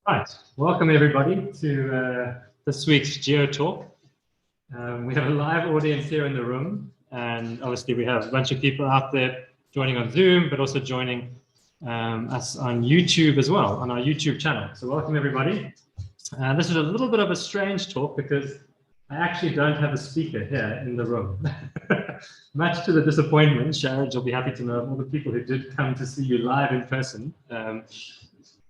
Right, welcome everybody to this week's Geotalk. We have a live audience here in the room, and obviously we have a bunch of people out there joining on Zoom, but also joining us on YouTube as well, on our YouTube channel. So welcome everybody. This is a little bit of a strange talk because I actually don't have a speaker here in the room. Much to the disappointment, Sharad, you'll be happy to know, of all the people who did come to see you live in person.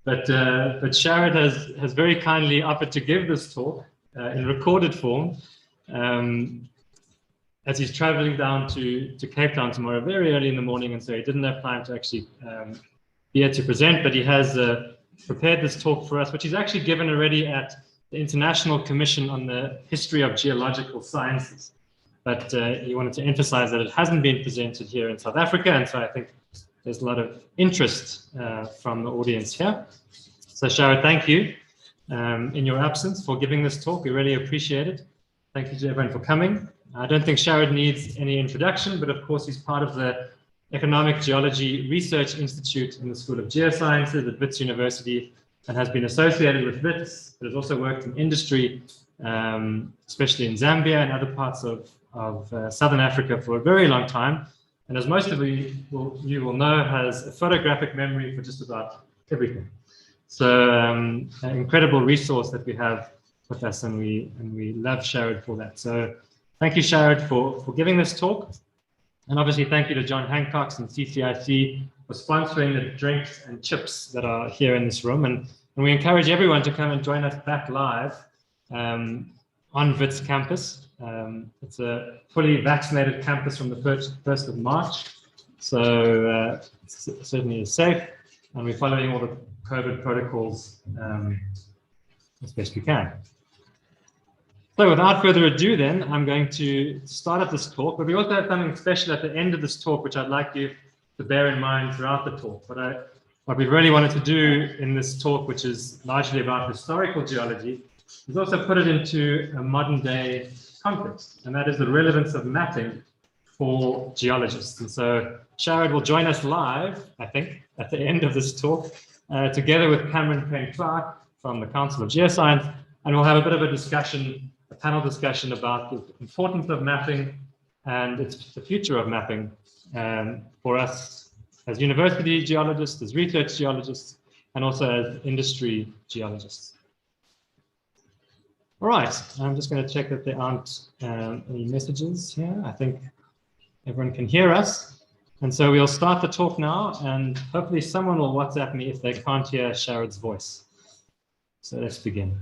But Sharad has very kindly offered to give this talk in recorded form as he's traveling down to Cape Town tomorrow very early in the morning, and so he didn't have time to actually be here to present, but he has prepared this talk for us, which he's actually given already at the International Commission on the History of Geological Sciences. But he wanted to emphasize that it hasn't been presented here in South Africa, and so I think there's a lot of interest from the audience here. So Sharad, thank you in your absence for giving this talk. We really appreciate it. Thank you to everyone for coming. I don't think Sharad needs any introduction, but of course he's part of the Economic Geology Research Institute in the School of Geosciences at Wits University and has been associated with Wits, but has also worked in industry, especially in Zambia and other parts of Southern Africa for a very long time. And as most of you will know, has a photographic memory for just about everything. So an incredible resource that we have with us, and we love Sharad for that. So thank you, Sharad, for giving this talk. And obviously thank you to John Hancock's and CCIC for sponsoring the drinks and chips that are here in this room. And we encourage everyone to come and join us back live on Wits campus. It's a fully vaccinated campus from the 1st of March, so it certainly is safe, and we're following all the COVID protocols as best we can. So without further ado then, I'm going to start up this talk, but we also have something special at the end of this talk, which I'd like you to bear in mind throughout the talk. But what we really wanted to do in this talk, which is largely about historical geology, is also put it into a modern day context, and that is the relevance of mapping for geologists. And so Sharad will join us live, I think, at the end of this talk, together with Cameron Payne-Clark from the Council of Geoscience, and we'll have a bit of a discussion, a panel discussion about the importance of mapping and the future of mapping for us as university geologists, as research geologists, and also as industry geologists. All right, I'm just going to check that there aren't any messages here. I think everyone can hear us. And so we'll start the talk now, and hopefully someone will WhatsApp me if they can't hear Sharad's voice. So let's begin.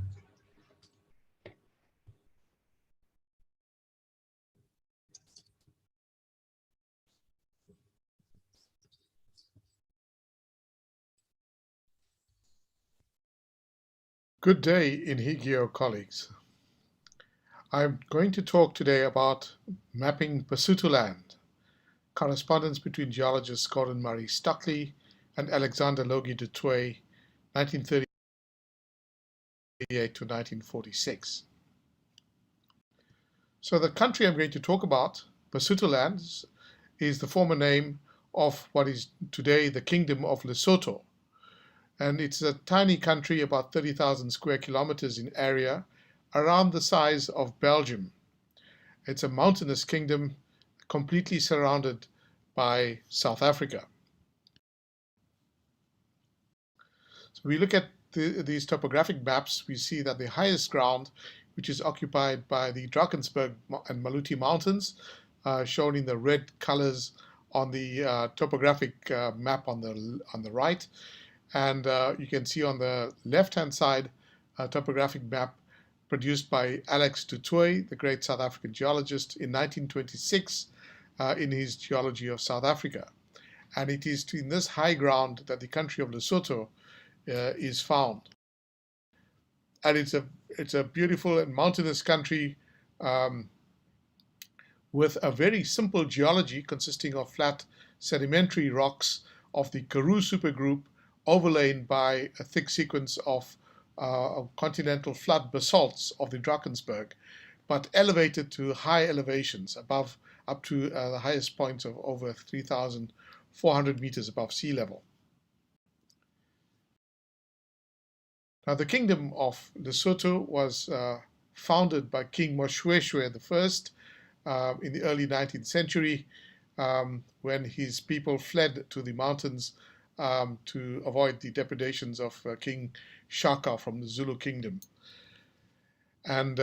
Good day, Inhigio colleagues. I'm going to talk today about mapping Basutoland, correspondence between geologists Gordon Murray Stockley and Alexander Logie du Toit, 1938 to 1946. So the country I'm going to talk about, Basutoland, is the former name of what is today the Kingdom of Lesotho. And it's a tiny country, about 30,000 square kilometers in area, around the size of Belgium. It's a mountainous kingdom completely surrounded by South Africa. So we look at these topographic maps, we see that the highest ground, which is occupied by the Drakensberg and Maluti Mountains, shown in the red colors on the topographic map on the right. And you can see on the left-hand side a topographic map produced by Alex du Toit, the great South African geologist, in 1926 in his Geology of South Africa. And it is in this high ground that the country of Lesotho is found. And it's a beautiful and mountainous country with a very simple geology consisting of flat sedimentary rocks of the Karoo supergroup, overlain by a thick sequence of continental flood basalts of the Drakensberg, but elevated to high elevations up to the highest points of over 3,400 meters above sea level. Now, the Kingdom of Lesotho was founded by King Moshoeshoe I in the early 19th century when his people fled to the mountains to avoid the depredations of King Shaka from the Zulu kingdom. And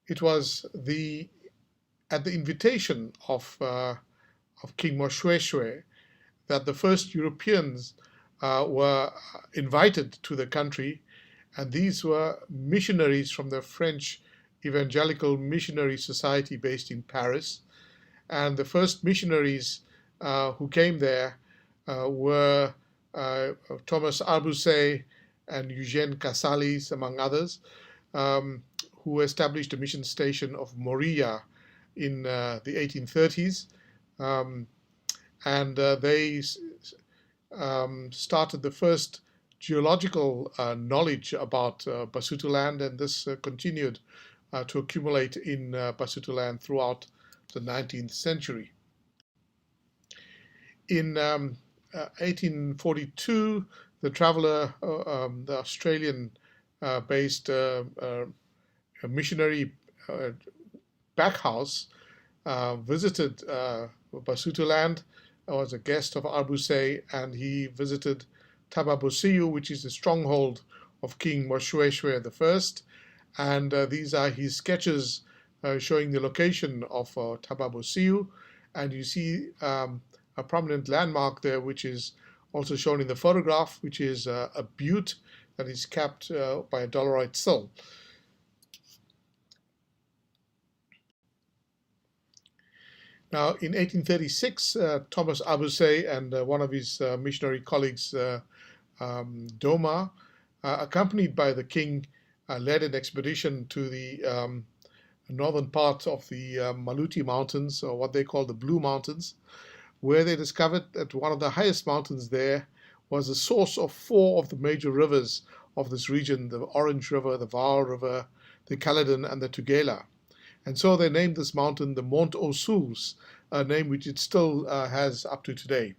it was at the invitation of King Moshoeshoe that the first Europeans were invited to the country, and these were missionaries from the French Evangelical Missionary Society based in Paris. And the first missionaries who came there were Thomas Arbusay and Eugène Cassalis, among others, who established a mission station of Moria in the 1830s. And they started the first geological knowledge about Basutoland, and this continued to accumulate in Basutoland throughout the 19th century. In 1842, the traveler, the Australian-based missionary Backhouse, visited Basutoland, was a guest of Arbusay, and he visited Tababosiu, which is the stronghold of King Moshoeshoe I. And these are his sketches showing the location of Tababosiu. And you see a prominent landmark there, which is also shown in the photograph, which is a butte that is capped by a dolerite sill. Now, in 1836, Thomas Arbusay and one of his missionary colleagues, Doma, accompanied by the king, led an expedition to the northern part of the Maluti Mountains, or what they call the Blue Mountains, where they discovered that one of the highest mountains there was the source of 4 of the major rivers of this region: the Orange River, the Vaal River, the Caledon, and the Tugela. And so they named this mountain the Mont aux Sources, a name which it still has up to today.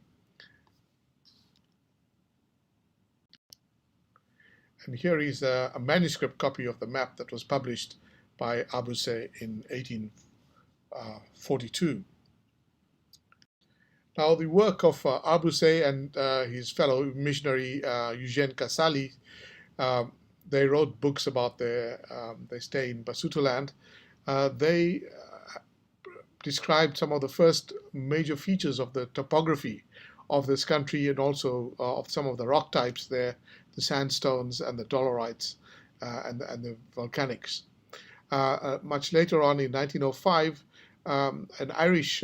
And here is a manuscript copy of the map that was published by Arbusay in 1842. Now, the work of Arbusay and his fellow missionary Eugène Cassalis, they wrote books about their stay in Basutoland. They described some of the first major features of the topography of this country, and also of some of the rock types there, the sandstones and the dolerites and the volcanics. Much later on, in 1905, an Irish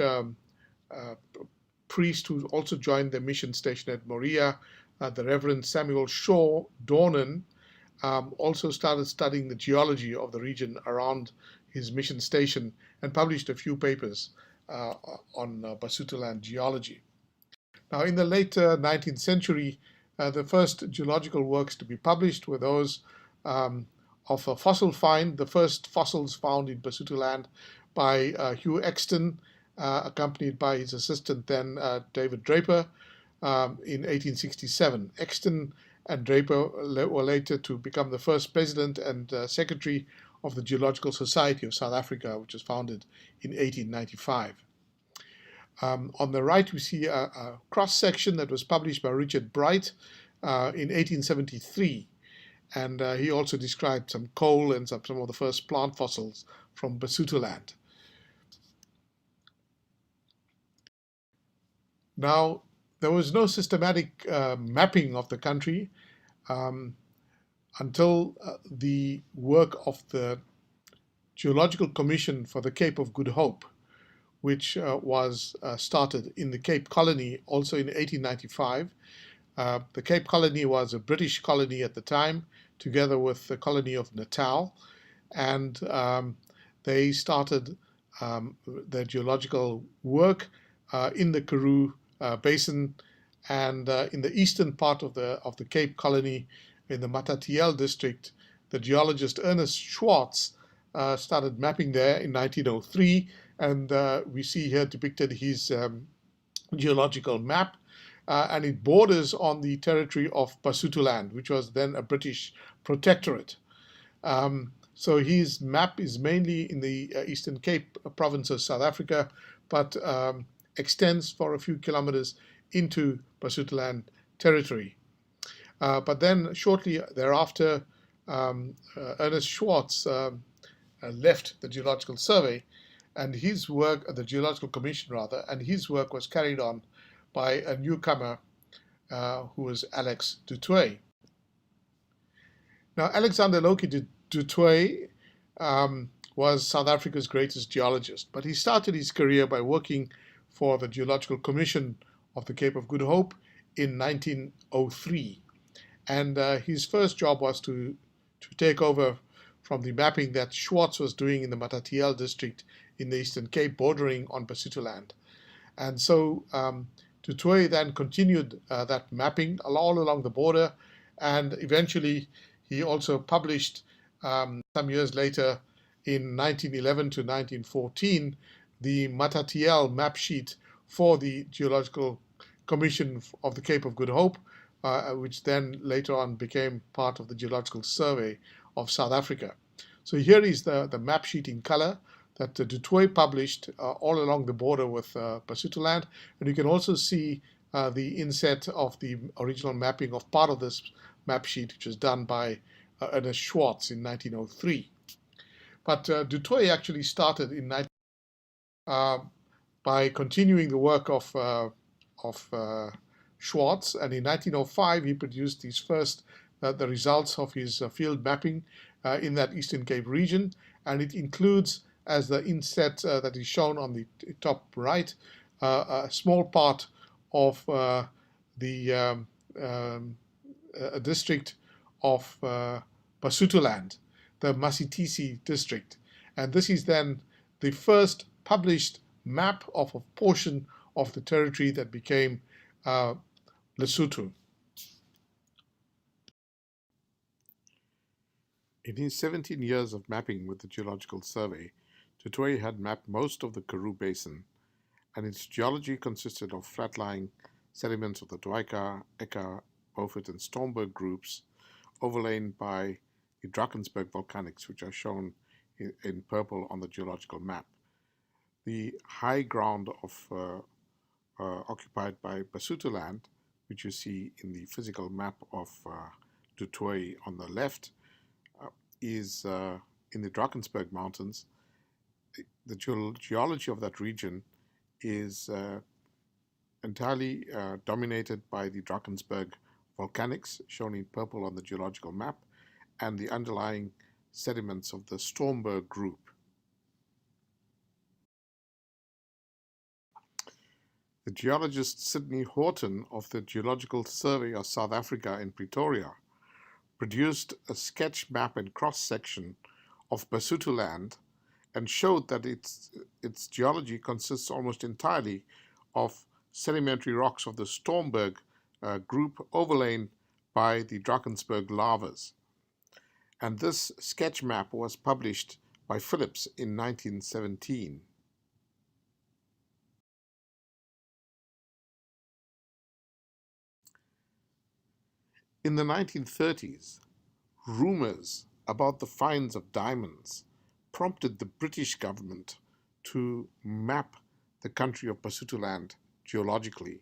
priest who also joined the mission station at Moria, the Reverend Samuel Shaw Dornan, also started studying the geology of the region around his mission station and published a few papers on Basutoland geology. Now, in the late 19th century, the first geological works to be published were those of a fossil find, the first fossils found in Basutoland by Hugh Exton, accompanied by his assistant then, David Draper, in 1867. Exton and Draper were later to become the first president and secretary of the Geological Society of South Africa, which was founded in 1895. On the right, we see a cross-section that was published by Richard Bright in 1873. And he also described some coal and some of the first plant fossils from Basutoland. Now, there was no systematic mapping of the country until the work of the Geological Commission for the Cape of Good Hope, which was started in the Cape Colony also in 1895. The Cape Colony was a British colony at the time, together with the colony of Natal, and they started their geological work in the Karoo Basin, and in the eastern part of the Cape Colony, in the Matatiele district, the geologist Ernest Schwartz started mapping there in 1903, and we see here depicted his geological map. and it borders on the territory of Basutoland, which was then a British protectorate. So his map is mainly in the Eastern Cape province of South Africa, but extends for a few kilometers into Basutoland territory. But then shortly thereafter, Ernest Schwartz left the Geological Survey, and his work, the Geological Commission rather, and his work was carried on by a newcomer who was Alex du Toit. Now, Alexander Loki du Toit was South Africa's greatest geologist, but he started his career by working for the Geological Commission of the Cape of Good Hope in 1903. And his first job was to take over from the mapping that Schwartz was doing in the Matatiele district in the Eastern Cape, bordering on Basutoland. And so du Toit then continued that mapping all along the border, and eventually he also published some years later in 1911 to 1914 the Matatiele map sheet for the Geological Commission of the Cape of Good Hope, which then later on became part of the Geological Survey of South Africa. So here is the map sheet in color that du Toit published all along the border with Basutoland, and you can also see the inset of the original mapping of part of this map sheet, which was done by Ernest Schwartz in 1903. But du Toit actually started in by continuing the work of Schwartz, and in 1905 he produced his first the results of his field mapping in that Eastern Cape region, and it includes, as the inset that is shown on the top right, a small part of the district of Basutoland, the Masitisi district. And this is then the first published map of a portion of the territory that became Lesotho. In his 17 years of mapping with the Geological Survey, du Toit had mapped most of the Karoo Basin, and its geology consisted of flat-lying sediments of the Dwaika, Eka, Beaufort, and Stormberg groups, overlain by the Drakensberg volcanics, which are shown in purple on the geological map. The high ground of occupied by Basutoland, which you see in the physical map of du Toit on the left, is in the Drakensberg Mountains. The geology of that region is entirely dominated by the Drakensberg volcanics, shown in purple on the geological map, and the underlying sediments of the Stormberg group. The geologist Sidney Horton of the Geological Survey of South Africa in Pretoria produced a sketch map and cross-section of Basutoland and showed that its geology consists almost entirely of sedimentary rocks of the Stormberg group overlain by the Drakensberg lavas. And this sketch map was published by Phillips in 1917. In the 1930s, rumors about the finds of diamonds prompted the British government to map the country of Basutoland geologically.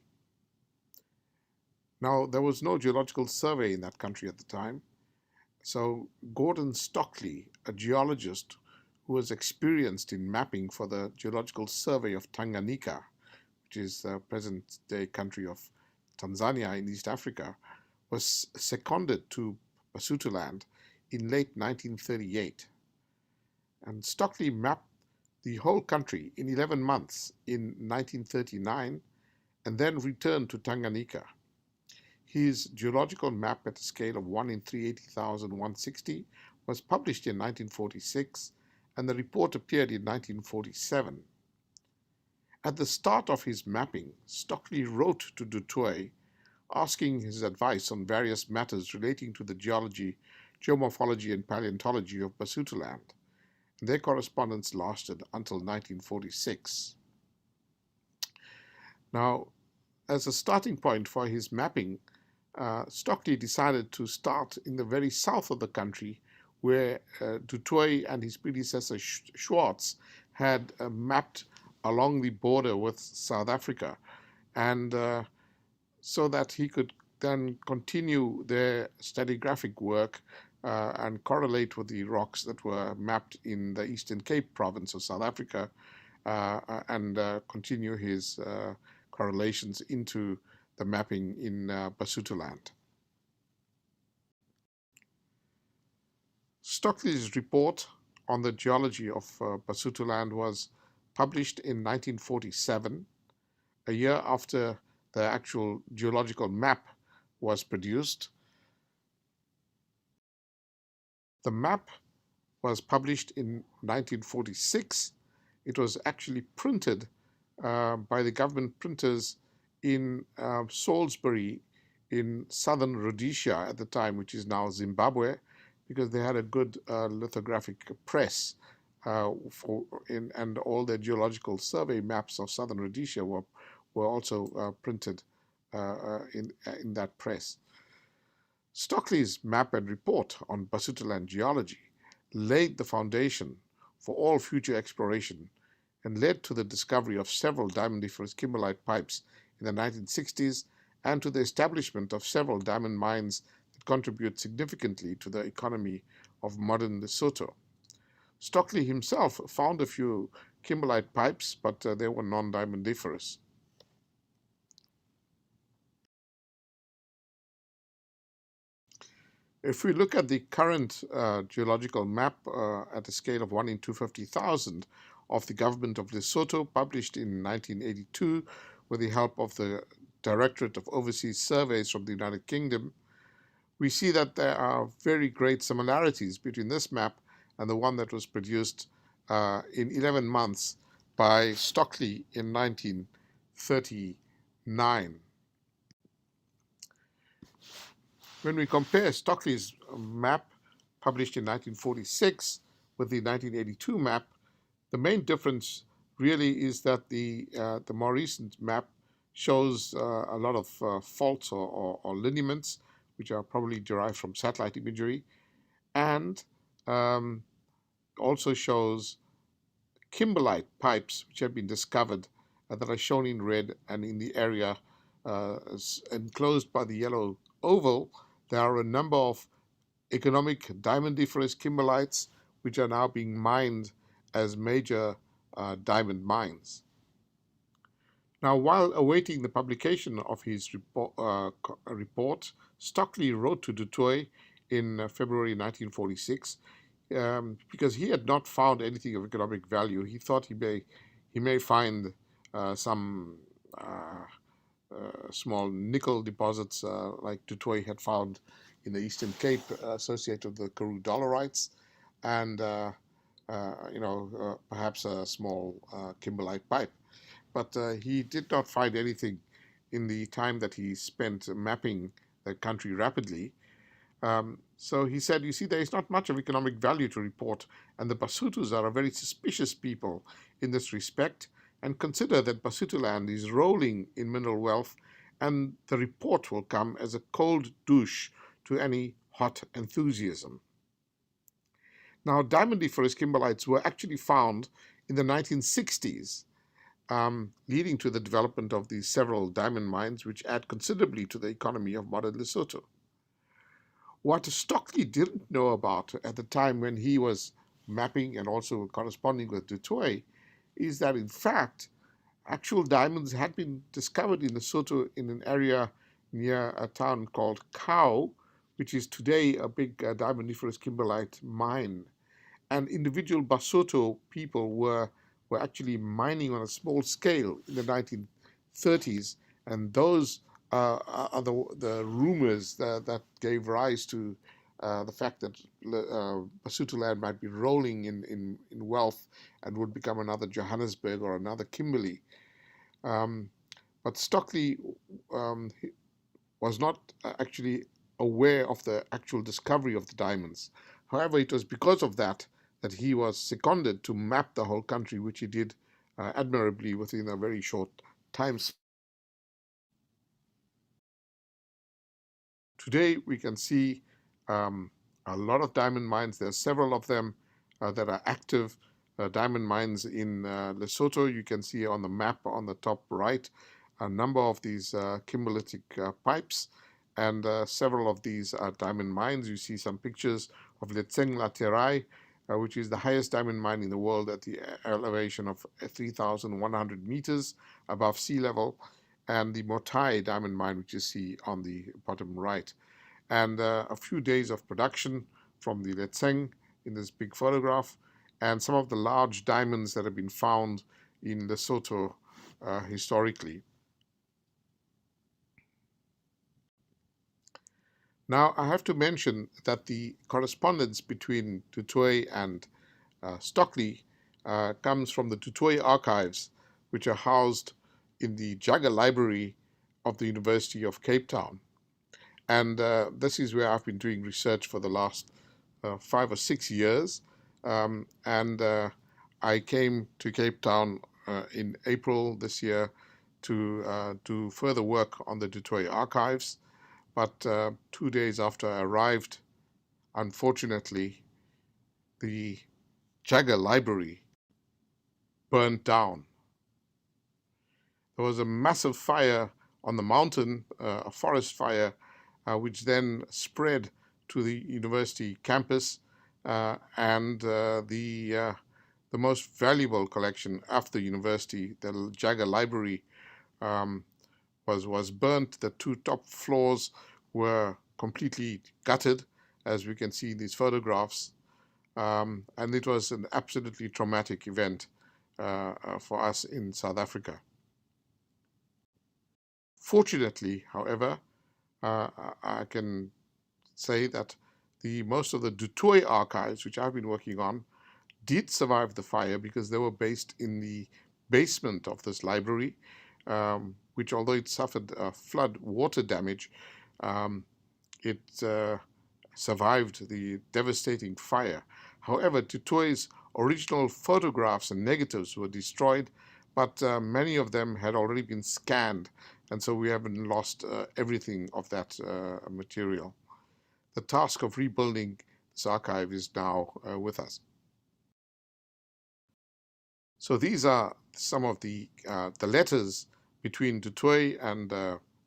Now, there was no geological survey in that country at the time, so Gordon Stockley, a geologist who was experienced in mapping for the Geological Survey of Tanganyika, which is the present-day country of Tanzania in East Africa, was seconded to Basutoland in late 1938. And Stockley mapped the whole country in 11 months in 1939 and then returned to Tanganyika. His geological map at a scale of 1 in 380,160 was published in 1946, and the report appeared in 1947. At the start of his mapping, Stockley wrote to du Toit asking his advice on various matters relating to the geology, geomorphology, and paleontology of Basutoland. Their correspondence lasted until 1946. Now, as a starting point for his mapping, Stockley decided to start in the very south of the country, where Du Toit and his predecessor Schwartz had mapped along the border with South Africa, and so that he could then continue their stratigraphic work and correlate with the rocks that were mapped in the Eastern Cape province of South Africa, and continue his correlations into the mapping in Basutoland. Stockley's report on the geology of Basutoland was published in 1947, a year after the actual geological map was produced. The map was published in 1946. It was actually printed by the government printers in Salisbury in southern Rhodesia at the time, which is now Zimbabwe, because they had a good lithographic press and all their geological survey maps of southern Rhodesia were also printed in that press. Stockley's map and report on Basutoland geology laid the foundation for all future exploration and led to the discovery of several diamondiferous kimberlite pipes in the 1960s and to the establishment of several diamond mines that contribute significantly to the economy of modern Lesotho. Stockley himself found a few kimberlite pipes, but they were non-diamondiferous. If we look at the current geological map at a scale of 1 in 250,000 of the government of Lesotho, published in 1982 with the help of the Directorate of Overseas Surveys from the United Kingdom, we see that there are very great similarities between this map and the one that was produced in 11 months by Stockley in 1939. When we compare Stockley's map, published in 1946, with the 1982 map, the main difference really is that the more recent map shows a lot of faults or lineaments, which are probably derived from satellite imagery, and also shows kimberlite pipes which have been discovered that are shown in red, and in the area enclosed by the yellow oval, there are a number of economic diamondiferous kimberlites which are now being mined as major diamond mines. Now, while awaiting the publication of his report, Stockley wrote to Du Toit in February 1946 because he had not found anything of economic value. He thought he may find some small nickel deposits like Du Toit had found in the Eastern Cape associated with the Karoo dolerites, and perhaps a small kimberlite pipe. But he did not find anything in the time that he spent mapping the country rapidly. So he said, you see, there is not much of economic value to report, and the Basutos are a very suspicious people in this respect, and consider that Basutoland is rolling in mineral wealth, and the report will come as a cold douche to any hot enthusiasm. Now, diamondiferous kimberlites were actually found in the 1960s, leading to the development of these several diamond mines, which add considerably to the economy of modern Lesotho. What Stockley didn't know about at the time when he was mapping and also corresponding with Du Toit is that, in fact, actual diamonds had been discovered in Lesotho in an area near a town called Kau, which is today a big diamondiferous kimberlite mine. And individual Basotho people were actually mining on a small scale in the 1930s, and those are the rumors that gave rise to the fact that Basutoland might be rolling in wealth and would become another Johannesburg or another Kimberley. But Stockley was not actually aware of the actual discovery of the diamonds. However, it was because of that he was seconded to map the whole country, which he did admirably within a very short time. Today we can see a lot of diamond mines. There are several of them that are active diamond mines in Lesotho. You can see on the map on the top right a number of these kimberlitic pipes, and several of these are diamond mines. You see some pictures of Letseng Laterai, which is the highest diamond mine in the world at the elevation of 3,100 meters above sea level, and the Motai diamond mine, which you see on the bottom right. And a few days of production from the Letseng in this big photograph, and some of the large diamonds that have been found in Lesotho historically. Now, I have to mention that the correspondence between Du Toit and Stockley comes from the Du Toit archives, which are housed in the Jagger Library of the University of Cape Town. And this is where I've been doing research for the last 5 or 6 years. I came to Cape Town in April this year to do further work on the Du Toit archives. But 2 days after I arrived, unfortunately, the Jagger Library burned down. There was a massive fire on the mountain, a forest fire, which then spread to the university campus, and the most valuable collection of the university, the Jagger Library, was burnt. The 2 top floors were completely gutted, as we can see in these photographs, and it was an absolutely traumatic event for us in South Africa. Fortunately, however, I can say that most of the Du Toit archives, which I've been working on, did survive the fire because they were based in the basement of this library, which, although it suffered flood water damage, it survived the devastating fire. However, Du Toit's original photographs and negatives were destroyed, but many of them had already been scanned, and so we haven't lost everything of that material. The task of rebuilding this archive is now with us. So these are some of the letters between Du Toit and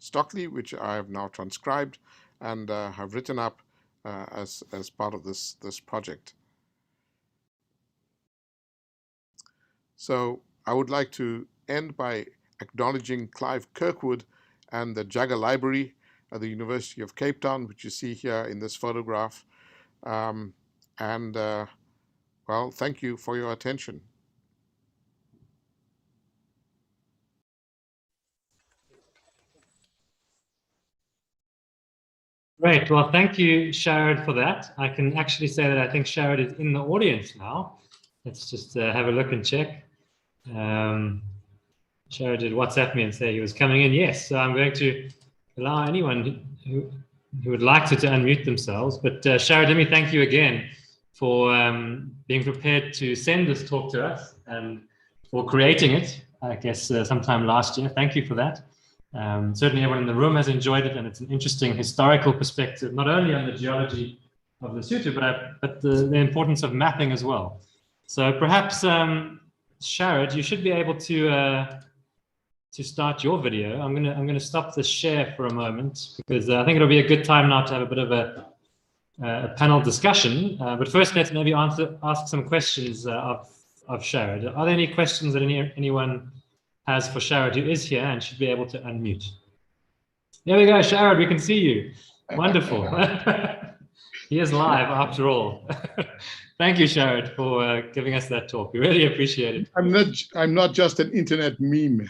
Stockley, which I have now transcribed and have written up as part of this project. So I would like to end by acknowledging Clive Kirkwood and the Jagger Library at the University of Cape Town, which you see here in this photograph. Well, thank you for your attention. Great. Well, thank you, Sharad, for that. I can actually say that I think Sharad is in the audience now. Let's just have a look and check. Sharad did WhatsApp me and say he was coming in. Yes, so I'm going to allow anyone who would like to unmute themselves. But Sharad, let me thank you again for being prepared to send this talk to us and for creating it, I guess, sometime last year. Thank you for that. Certainly everyone in the room has enjoyed it, and it's an interesting historical perspective, not only on the geology of Lesotho, but the importance of mapping as well. So perhaps, Sharad, you should be able to start your video. I'm gonna stop the share for a moment because I think it'll be a good time now to have a bit of a panel discussion. But first, let's maybe ask some questions of Sharad. Are there any questions that anyone has for Sharad, who is here and should be able to unmute? There we go, Sharad, we can see you. Wonderful. He is live after all. Thank you, Sharad, for giving us that talk. We really appreciate it. I'm not just an internet meme.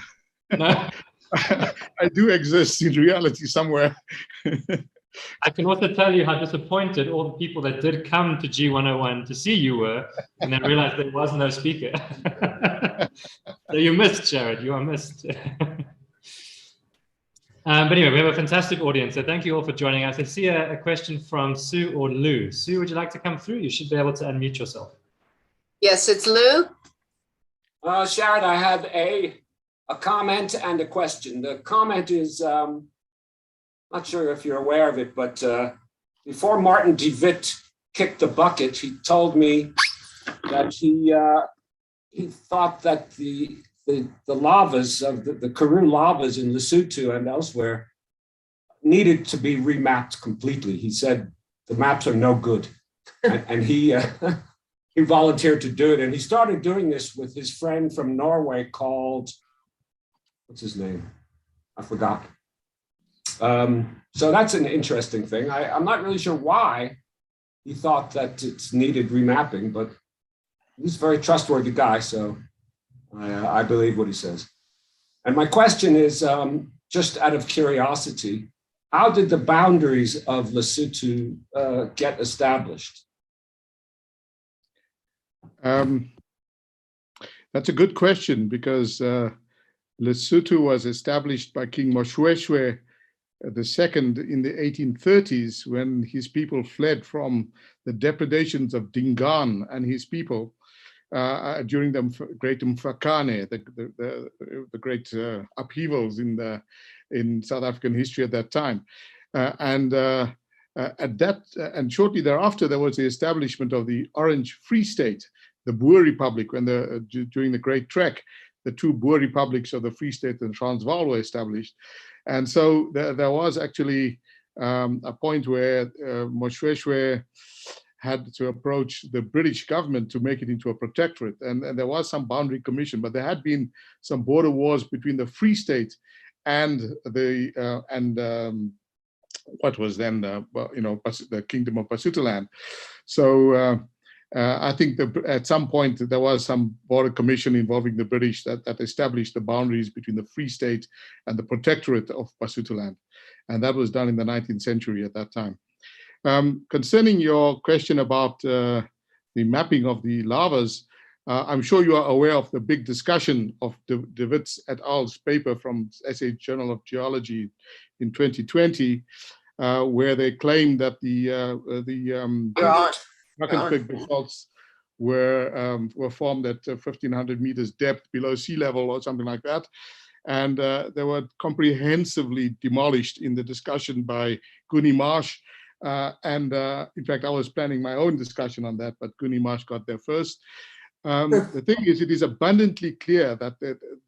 No. I do exist in reality somewhere. I can also tell you how disappointed all the people that did come to G101 to see you were when they realized there was no speaker. So you missed, Sharad, you are missed. But anyway, we have a fantastic audience, so thank you all for joining us. I see a question from Sue or Lou. Sue, would you like to come through? You should be able to unmute yourself. Yes, it's Lou. Sharad, I have a comment and a question. The comment is, not sure if you're aware of it, but before Martin de Wit kicked the bucket, he told me that he thought that the lavas of the Karoo lavas in Lesotho and elsewhere needed to be remapped completely. He said the maps are no good, and he he volunteered to do it, and he started doing this with his friend from Norway called, what's his name? I forgot. So that's an interesting thing. I'm not really sure why he thought that it's needed remapping, but he's a very trustworthy guy, so I believe what he says. And my question is, just out of curiosity, how did the boundaries of Lesotho get established? That's a good question, because Lesotho was established by King Moshoeshoe II in the 1830s, when his people fled from the depredations of Dingaan and his people during the Great Mfakane, the great upheavals in South African history at that time. And shortly thereafter, there was the establishment of the Orange Free State, the Boer Republic, when during the Great Trek, the two Boer republics of the Free State and Transvaal were established. And so there was actually a point where Moshoeshoe had to approach the British government to make it into a protectorate. And there was some boundary commission, but there had been some border wars between the Free State and what was then the Kingdom of Lesotho. So I think at some point there was some border commission involving the British that established the boundaries between the Free State and the protectorate of Lesotho. And that was done in the 19th century at that time. Concerning your question about the mapping of the lavas, I'm sure you are aware of the big discussion of de Wits et al.'s paper from SA Journal of Geology in 2020, where they claim that the Drakensberg basalts were formed at 1,500 meters depth below sea level or something like that. And they were comprehensively demolished in the discussion by Guni Marsh. In fact, I was planning my own discussion on that, but Guni Marsh got there first. The thing is, it is abundantly clear that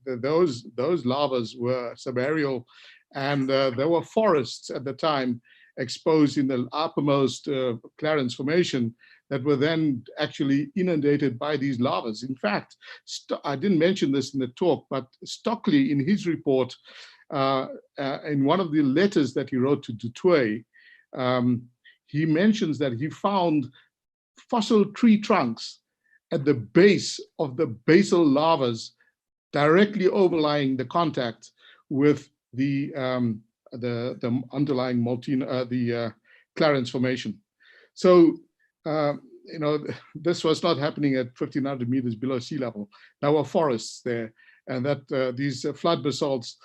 those lavas were subaerial, and there were forests at the time exposed in the uppermost Clarence Formation that were then actually inundated by these lavas. In fact, I didn't mention this in the talk, but Stockley, in his report, in one of the letters that he wrote to Dutoit, he mentions that he found fossil tree trunks at the base of the basal lavas directly overlying the contact with the underlying the Clarence Formation. So, this was not happening at 1,500 meters below sea level. There were forests there, and that these flood basalts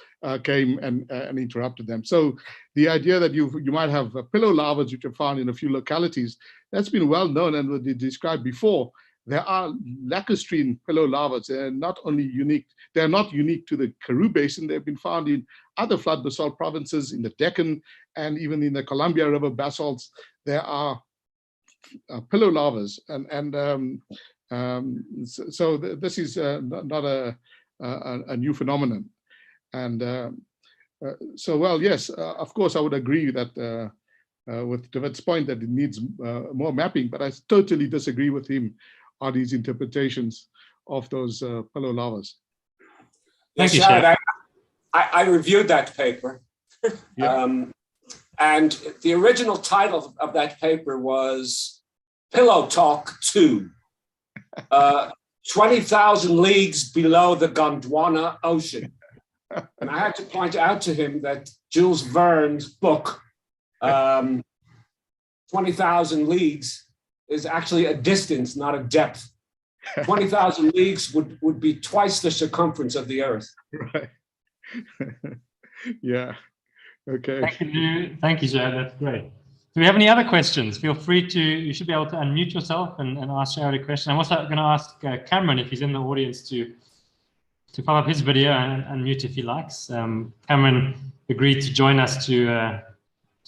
came and interrupted them. So the idea that you might have pillow lavas, which are found in a few localities, that's been well known and described before. There are lacustrine pillow lavas. They're not only unique, they're not unique to the Karoo Basin. They've been found in other flood basalt provinces, in the Deccan, and even in the Columbia River basalts. There are pillow lavas, so this is not a new phenomenon. And so, well, yes, of course, I would agree that with David's point that it needs more mapping, but I totally disagree with him on his interpretations of those pillow lavas. Thank you, Sharad. I reviewed that paper. Yeah. And the original title of that paper was Pillow Talk 2, 20,000 leagues below the Gondwana Ocean. And I had to point out to him that Jules Verne's book, 20,000 leagues, is actually a distance, not a depth. 20,000 leagues would be twice the circumference of the Earth. Right. Yeah. Okay. Thank you, Sharad. That's great. Do we have any other questions? Feel free to, you should be able to unmute yourself and ask Sharad a question. I'm also going to ask Cameron, if he's in the audience, to follow up his video and unmute if he likes. Cameron agreed to join us to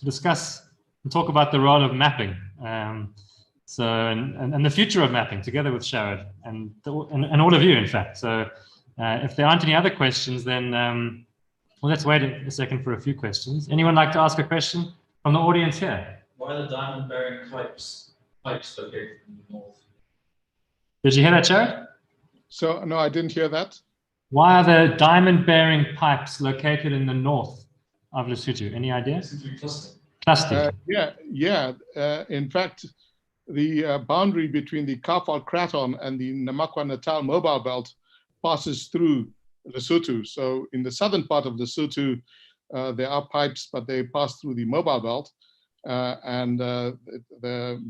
discuss and talk about the role of mapping. And the future of mapping together with Sharad and all of you, in fact. So if there aren't any other questions, then well, let's wait a second for a few questions. Anyone like to ask a question from the audience here? Why are the diamond-bearing pipes located in the north? Did you hear that, Sharad? So, no, I didn't hear that. Why are the diamond-bearing pipes located in the north of Lesotho? Any idea? Clustered. In fact, the boundary between the Kaapvaal Craton and the Namakwa-Natal Mobile Belt passes through Lesotho. So in the southern part of Lesotho, there are pipes, but they pass through the Mobile Belt. The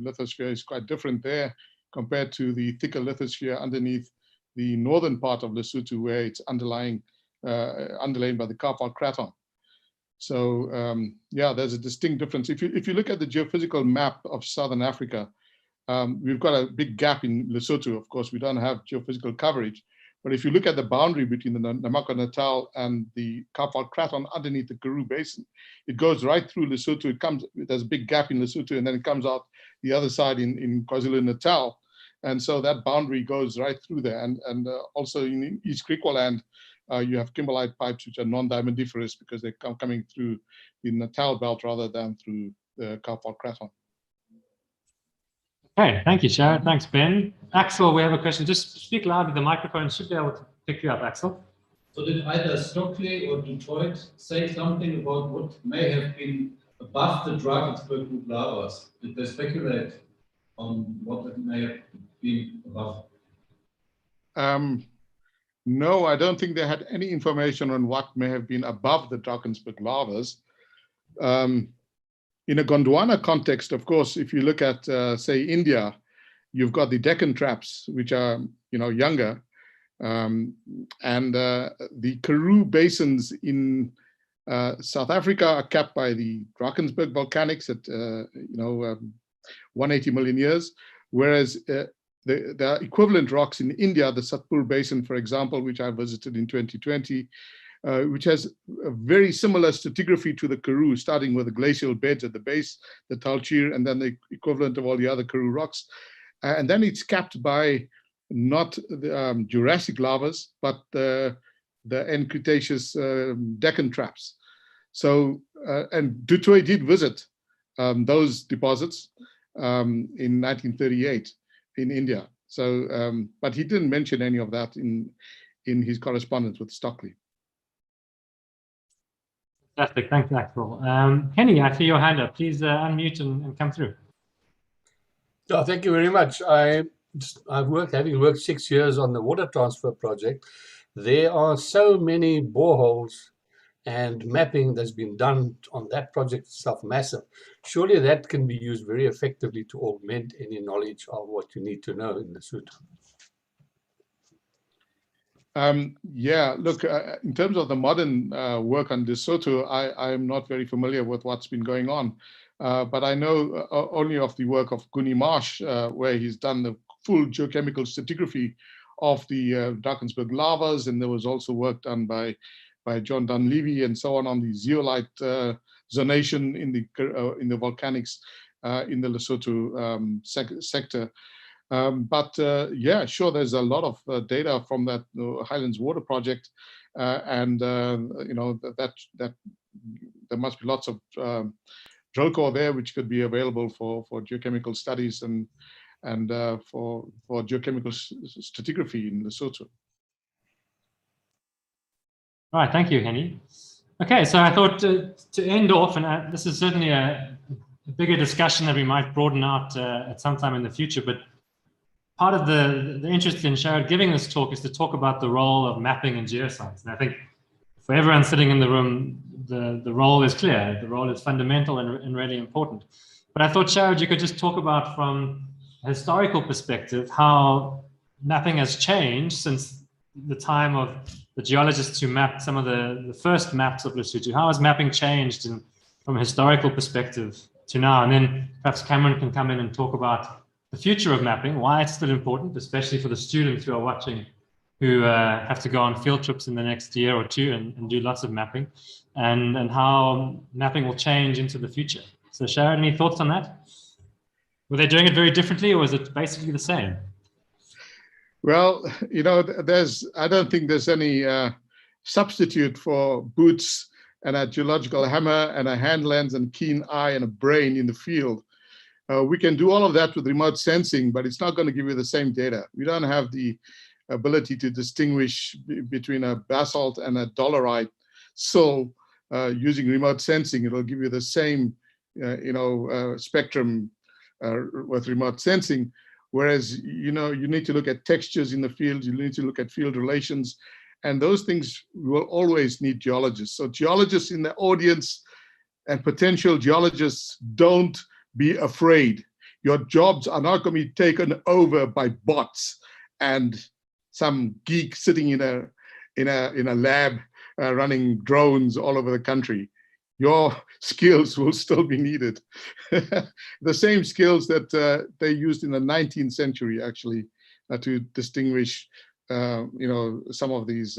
lithosphere is quite different there compared to the thicker lithosphere underneath the northern part of Lesotho, where it's underlain by the Kaapvaal Craton. So there's a distinct difference. If you look at the geophysical map of Southern Africa, we've got a big gap in Lesotho. Of course, we don't have geophysical coverage. But if you look at the boundary between the Namakwa-Natal and the Kaapvaal Craton underneath the Karoo Basin, it goes right through Lesotho. There's a big gap in Lesotho, and then it comes out the other side in KwaZulu-Natal. And so that boundary goes right through there. And also in East Griqualand, you have kimberlite pipes, which are non-diamondiferous because they're coming through the Natal belt rather than through the Kaapvaal Craton. Okay, thank you, Sharad. Thanks, Ben. Axel, we have a question. Just speak loud with the microphone. Should be able to pick you up, Axel. So did either Stockley or Detroit say something about what may have been above the Drakensberg group lavas? Did they speculate on what may have been above? No, I don't think they had any information on what may have been above the Drakensberg lavas. In a Gondwana context, of course, if you look at, say, India, you've got the Deccan traps, which are, younger. The Karoo basins in South Africa are capped by the Drakensberg volcanics at, 180 million years, whereas the equivalent rocks in India, the Satpur Basin, for example, which I visited in 2020, which has a very similar stratigraphy to the Karoo, starting with the glacial beds at the base, the Talchir, and then the equivalent of all the other Karoo rocks. And then it's capped by not the Jurassic lavas, but the end Cretaceous Deccan traps. So, and Du Toit did visit those deposits in 1938 in India. So, but he didn't mention any of that in his correspondence with Stockley. Fantastic, thanks, Axel. Kenny, I see your hand up. Please unmute and come through. Oh, thank you very much. Having worked 6 years on the water transfer project, there are so many boreholes and mapping that's been done on that project itself, massive. Surely that can be used very effectively to augment any knowledge of what you need to know in Lesotho. Look, in terms of the modern work on Lesotho, I'm not very familiar with what's been going on, but I know only of the work of Guni Marsh, where he's done the full geochemical stratigraphy of the Drakensberg lavas, and there was also work done by John Dunleavy and so on the zeolite zonation in the volcanics in the Lesotho sector. Sure, there's a lot of data from that Highlands Water Project, and that there must be lots of drill core there which could be available for geochemical studies and for geochemical stratigraphy in Lesotho. All right, thank you, Henny. Okay, so I thought to end off, and this is certainly a bigger discussion that we might broaden out at some time in the future, but part of the interest in Sharad giving this talk is to talk about the role of mapping in geoscience. And I think for everyone sitting in the room, the role is clear. The role is fundamental and really important. But I thought, Sharad, you could just talk about from a historical perspective how mapping has changed since the time of the geologists who mapped some of the first maps of Lesotho. How has mapping changed from a historical perspective to now? And then perhaps Cameron can come in and talk about the future of mapping, why it's still important, especially for the students who are watching who have to go on field trips in the next year or two and do lots of mapping, and how mapping will change into the future. So Sharad, any thoughts on that? Were they doing it very differently, or was it basically the same? Well, I don't think there's any substitute for boots and a geological hammer and a hand lens and keen eye and a brain in the field. We can do all of that with remote sensing, but it's not going to give you the same data. We don't have the ability to distinguish between a basalt and a dolerite sill using remote sensing. It'll give you the same, spectrum with remote sensing. Whereas, you need to look at textures in the field, you need to look at field relations, and those things will always need geologists. So geologists in the audience and potential geologists, don't be afraid. Your jobs are not going to be taken over by bots and some geek sitting in a lab running drones all over the country. Your skills will still be needed. The same skills that they used in the 19th century, actually, to distinguish, some of these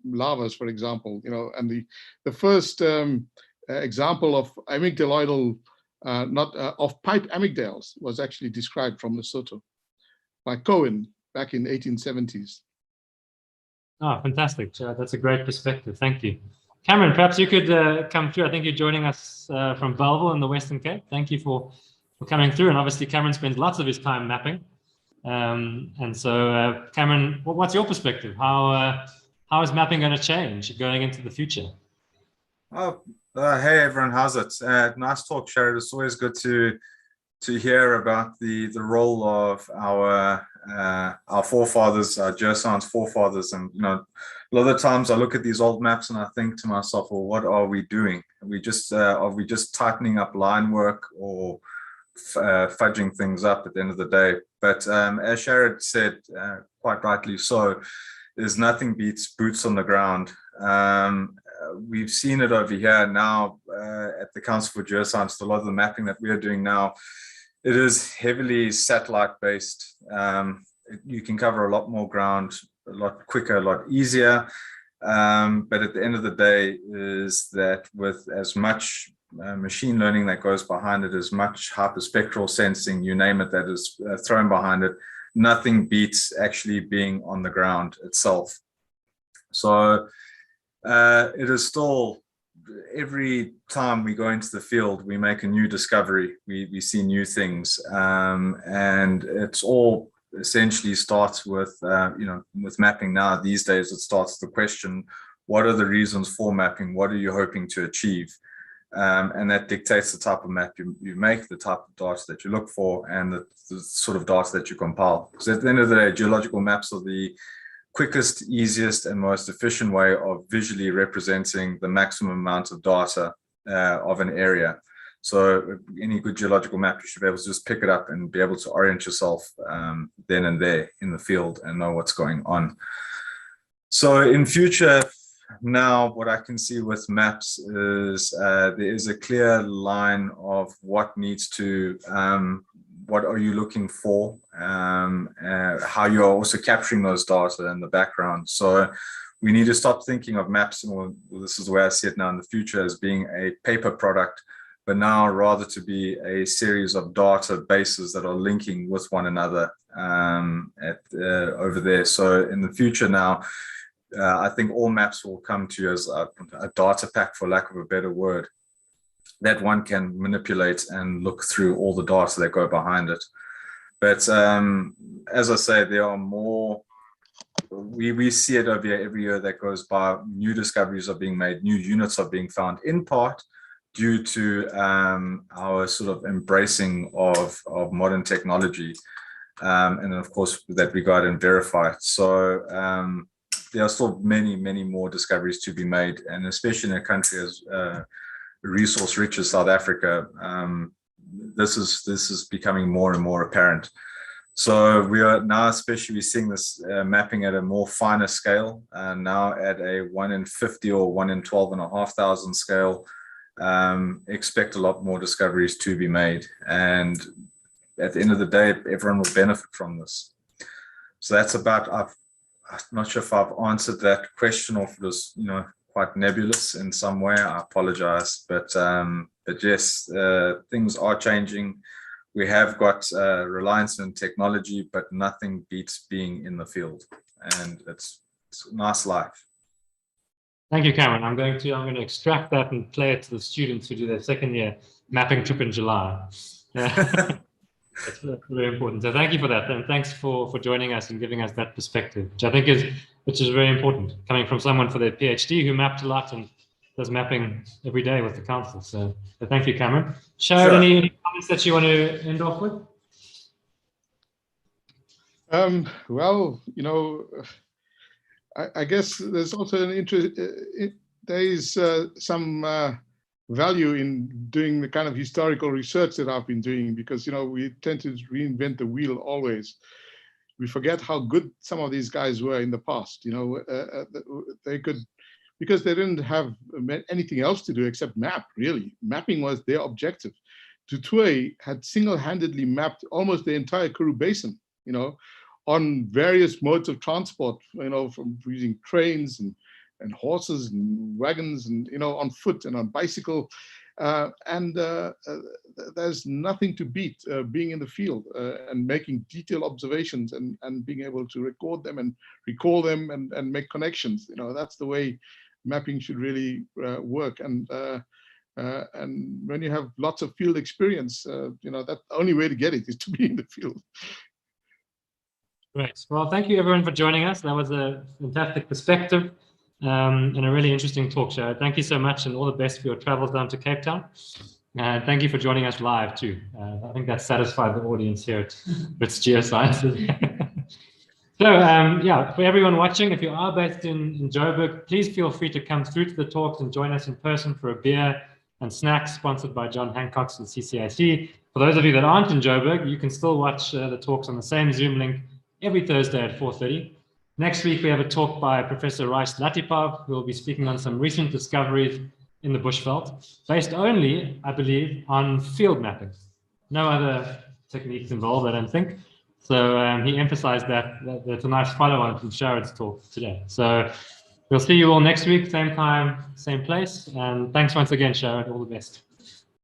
lavas, for example. And the first example of amygdaloidal, of pipe amygdales, was actually described from Lesotho by Cohen back in 1870s. Oh, fantastic. That's a great perspective. Thank you. Cameron, perhaps you could come through. I think you're joining us from Belleville in the Western Cape. Thank you for coming through. And obviously, Cameron spends lots of his time mapping. And so, Cameron, what's your perspective? How is mapping going to change going into the future? Oh, hey everyone, how's it? Nice talk, Sharad. It's always good to hear about the role of our forefathers, our geoscience forefathers. And a lot of the times I look at these old maps and I think to myself, well, what are we doing? Are we just tightening up line work or fudging things up at the end of the day? But as Sharad said, quite rightly so, there's nothing beats boots on the ground. We've seen it over here now at the Council for Geoscience. A lot of the mapping that we are doing now, it is heavily satellite based. You can cover a lot more ground, a lot quicker, a lot easier. But at the end of the day is that with as much machine learning that goes behind it, as much hyperspectral sensing, you name it, that is thrown behind it, nothing beats actually being on the ground itself. So it is still, every time we go into the field, we make a new discovery, we see new things, and it's all essentially starts with, with mapping now. These days, it starts the question, what are the reasons for mapping? What are you hoping to achieve? And that dictates the type of map you make, the type of data that you look for, and the sort of data that you compile. Because at the end of the day, geological maps are the quickest, easiest, and most efficient way of visually representing the maximum amount of data of an area. So any good geological map, you should be able to just pick it up and be able to orient yourself then and there in the field and know what's going on. So in future, now what I can see with maps is there is a clear line of what needs to, what are you looking for, how you are also capturing those data in the background. So we need to stop thinking of maps, or this is the way I see it now in the future, as being a paper product, but now rather to be a series of databases that are linking with one another over there. So in the future now, I think all maps will come to you as a data pack, for lack of a better word, that one can manipulate and look through all the data that go behind it. But as I say, there are more, we see it over here every year that goes by. New discoveries are being made, new units are being found, in part due to our sort of embracing of modern technology. And then of course that we got and verified. So there are still many, many more discoveries to be made, and especially in a country as resource rich as South Africa, this is becoming more and more apparent. So we are now especially seeing this mapping at a more finer scale, now at a 1 in 50 or 1 in 12,500 scale. Expect a lot more discoveries to be made, and at the end of the day, everyone will benefit from this. So that's about, not sure if I've answered that question or if it was, quite nebulous in some way. I apologize, but yes, things are changing. We have got reliance on technology, but nothing beats being in the field, and it's a nice life. Thank you, Cameron. I'm going to extract that and play it to the students who do their second year mapping trip in July. That's very important. So thank you for that, and thanks for joining us and giving us that perspective, which is very important, coming from someone for their PhD who mapped a lot and does mapping every day with the council. So thank you, Cameron. Sharad, Sure. any comments that you want to end off with? Well, I guess there's also an interest. There is some value in doing the kind of historical research that I've been doing, because we tend to reinvent the wheel always. We forget how good some of these guys were in the past. They could, because they didn't have anything else to do except map. Really, mapping was their objective. Tutue had single-handedly mapped almost the entire Kuru Basin. On various modes of transport. From using trains and horses and wagons and on foot and on bicycle, and there's nothing to beat being in the field and making detailed observations and being able to record them and recall them and make connections. That's the way mapping should really work. And when you have lots of field experience, that the only way to get it is to be in the field. Great. Well, thank you everyone for joining us. That was a fantastic perspective and a really interesting talk, Sharad. Thank you so much, and all the best for your travels down to Cape Town. Thank you for joining us live too. I think that satisfied the audience here at Wits Geosciences. So for everyone watching, if you are based in Joburg, please feel free to come through to the talks and join us in person for a beer and snacks sponsored by John Hancock's and CCIC. For those of you that aren't in Joburg, you can still watch the talks on the same Zoom link every Thursday at 4:30. Next week, we have a talk by Professor Rice Latipov, who will be speaking on some recent discoveries in the bushveld, based only, I believe, on field mapping. No other techniques involved, I don't think. So he emphasized that's a nice follow-on from Sharad's talk today. So we'll see you all next week, same time, same place. And thanks once again, Sharad. All the best.